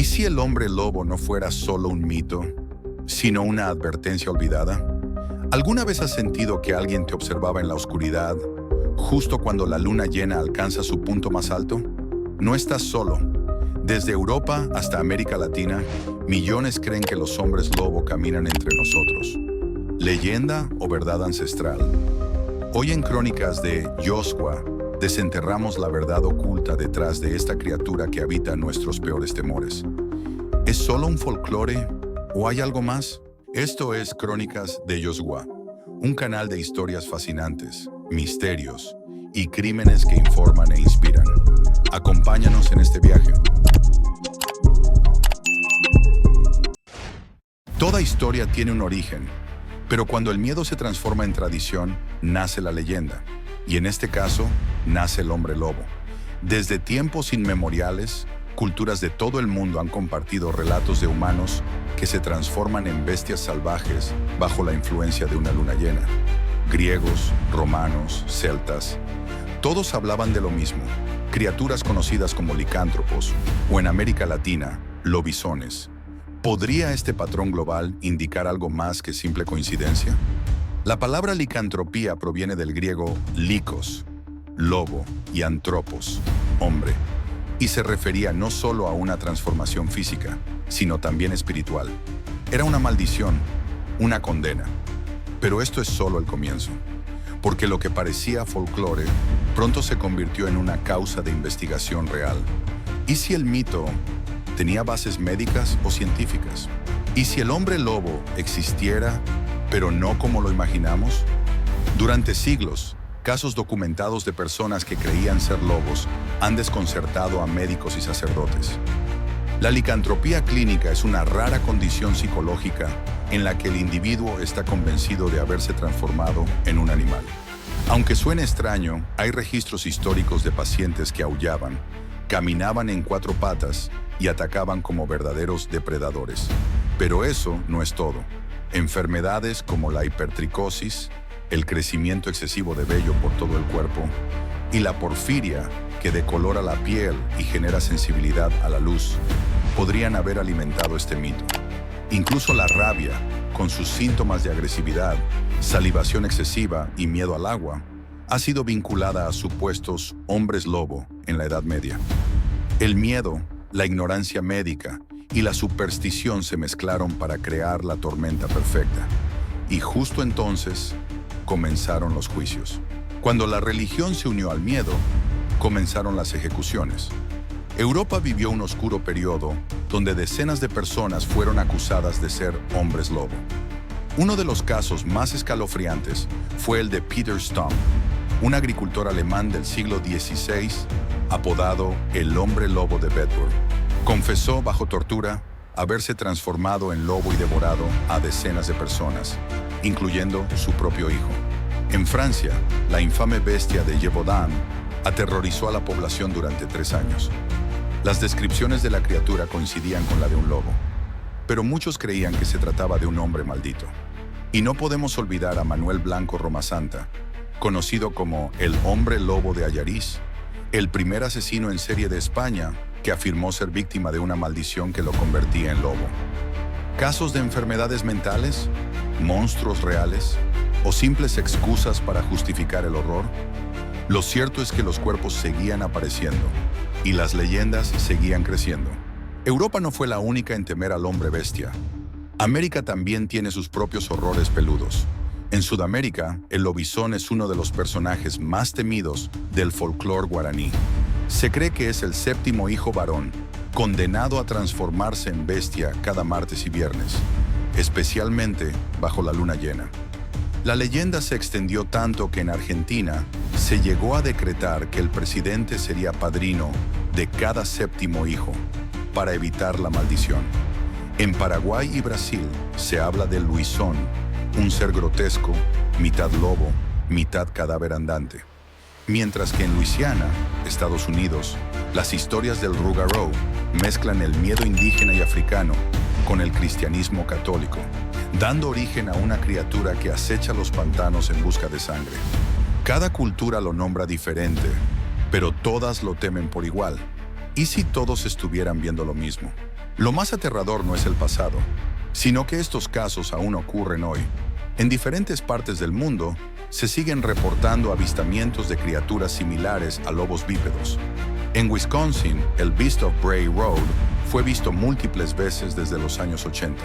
si el hombre lobo no fuera solo un mito, sino una advertencia olvidada? ¿Alguna vez has sentido que alguien te observaba en la oscuridad, justo cuando la luna llena alcanza su punto más alto? No estás solo. Desde Europa hasta América Latina, millones creen que los hombres lobo caminan entre nosotros. ¿Leyenda o verdad ancestral? Hoy en Crónicas de Yoshua, desenterramos la verdad oculta detrás de esta criatura que habita nuestros peores temores. ¿Es solo un folclore o hay algo más? Esto es Crónicas de Yoshua, un canal de historias fascinantes, misterios y crímenes que informan e inspiran. Acompáñanos en este viaje. Toda historia tiene un origen, pero cuando el miedo se transforma en tradición, nace la leyenda. Y en este caso, nace el hombre lobo. Desde tiempos inmemoriales, culturas de todo el mundo han compartido relatos de humanos que se transforman en bestias salvajes bajo la influencia de una luna llena. Griegos, romanos, celtas, todos hablaban de lo mismo, criaturas conocidas como licántropos, o en América Latina, lobisones. ¿Podría este patrón global indicar algo más que simple coincidencia? La palabra licantropía proviene del griego likos, lobo, y antropos, hombre, y se refería no solo a una transformación física, sino también espiritual. Era una maldición, una condena. Pero esto es solo el comienzo, porque lo que parecía folclore pronto se convirtió en una causa de investigación real. ¿Y si el mito tenía bases médicas o científicas? ¿Y si el hombre lobo existiera, pero no como lo imaginamos? Durante siglos, casos documentados de personas que creían ser lobos han desconcertado a médicos y sacerdotes. La licantropía clínica es una rara condición psicológica en la que el individuo está convencido de haberse transformado en un animal. Aunque suene extraño, hay registros históricos de pacientes que aullaban, caminaban en cuatro patas y atacaban como verdaderos depredadores. Pero eso no es todo. Enfermedades como la hipertricosis, el crecimiento excesivo de vello por todo el cuerpo, y la porfiria, que decolora la piel y genera sensibilidad a la luz, podrían haber alimentado este mito. Incluso la rabia, con sus síntomas de agresividad, salivación excesiva y miedo al agua, ha sido vinculada a supuestos hombres lobo en la Edad Media. El miedo, la ignorancia médica y la superstición se mezclaron para crear la tormenta perfecta. Y justo entonces comenzaron los juicios. Cuando la religión se unió al miedo, comenzaron las ejecuciones. Europa vivió un oscuro periodo donde decenas de personas fueron acusadas de ser hombres lobo. Uno de los casos más escalofriantes fue el de Peter Stump, un agricultor alemán del siglo XVI, apodado el hombre lobo de Bedford. Confesó bajo tortura haberse transformado en lobo y devorado a decenas de personas, incluyendo su propio hijo. En Francia, la infame bestia de Gévaudan aterrorizó a la población durante 3 años. Las descripciones de la criatura coincidían con la de un lobo, pero muchos creían que se trataba de un hombre maldito. Y no podemos olvidar a Manuel Blanco Romasanta, conocido como el hombre lobo de Allariz, el primer asesino en serie de España que afirmó ser víctima de una maldición que lo convertía en lobo. ¿Casos de enfermedades mentales? ¿Monstruos reales? ¿O simples excusas para justificar el horror? Lo cierto es que los cuerpos seguían apareciendo y las leyendas seguían creciendo. Europa no fue la única en temer al hombre bestia. América también tiene sus propios horrores peludos. En Sudamérica, el lobizón es uno de los personajes más temidos del folclore guaraní. Se cree que es el 7º hijo varón, condenado a transformarse en bestia cada martes y viernes, especialmente bajo la luna llena. La leyenda se extendió tanto que en Argentina se llegó a decretar que el presidente sería padrino de cada 7º hijo, para evitar la maldición. En Paraguay y Brasil se habla del luisón, un ser grotesco, mitad lobo, mitad cadáver andante. Mientras que en Luisiana, Estados Unidos, las historias del Rougarou mezclan el miedo indígena y africano con el cristianismo católico, dando origen a una criatura que acecha los pantanos en busca de sangre. Cada cultura lo nombra diferente, pero todas lo temen por igual. ¿Y si todos estuvieran viendo lo mismo? Lo más aterrador no es el pasado, sino que estos casos aún ocurren hoy. En diferentes partes del mundo se siguen reportando avistamientos de criaturas similares a lobos bípedos. En Wisconsin, el Beast of Bray Road fue visto múltiples veces desde los años 80.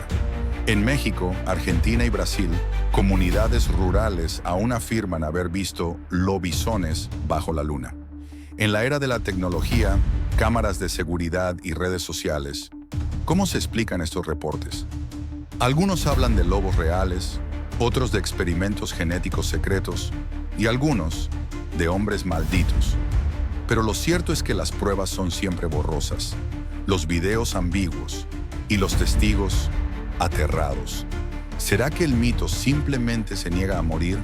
En México, Argentina y Brasil, comunidades rurales aún afirman haber visto lobisones bajo la luna. En la era de la tecnología, cámaras de seguridad y redes sociales, ¿cómo se explican estos reportes? Algunos hablan de lobos reales, otros de experimentos genéticos secretos y algunos de hombres malditos. Pero lo cierto es que las pruebas son siempre borrosas, los videos ambiguos y los testigos aterrados. ¿Será que el mito simplemente se niega a morir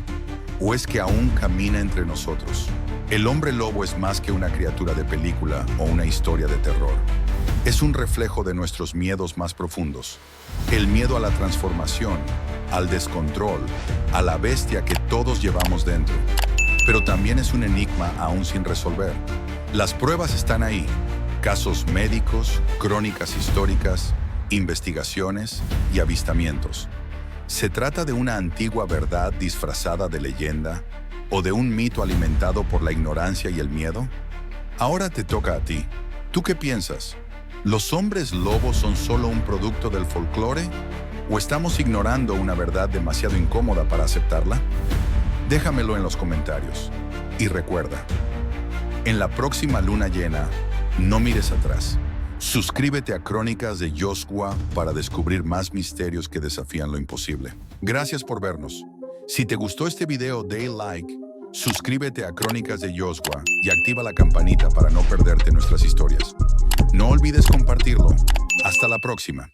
o es que aún camina entre nosotros? El hombre lobo es más que una criatura de película o una historia de terror. Es un reflejo de nuestros miedos más profundos. El miedo a la transformación, al descontrol, a la bestia que todos llevamos dentro. Pero también es un enigma aún sin resolver. Las pruebas están ahí. Casos médicos, crónicas históricas, investigaciones y avistamientos. ¿Se trata de una antigua verdad disfrazada de leyenda o de un mito alimentado por la ignorancia y el miedo? Ahora te toca a ti. ¿Tú qué piensas? ¿Los hombres lobos son solo un producto del folclore? ¿O estamos ignorando una verdad demasiado incómoda para aceptarla? Déjamelo en los comentarios. Y recuerda, en la próxima luna llena, no mires atrás. Suscríbete a Crónicas de Joshua para descubrir más misterios que desafían lo imposible. Gracias por vernos. Si te gustó este video, dale like, suscríbete a Crónicas de Joshua y activa la campanita para no perderte nuestras historias. No olvides compartirlo. Hasta la próxima.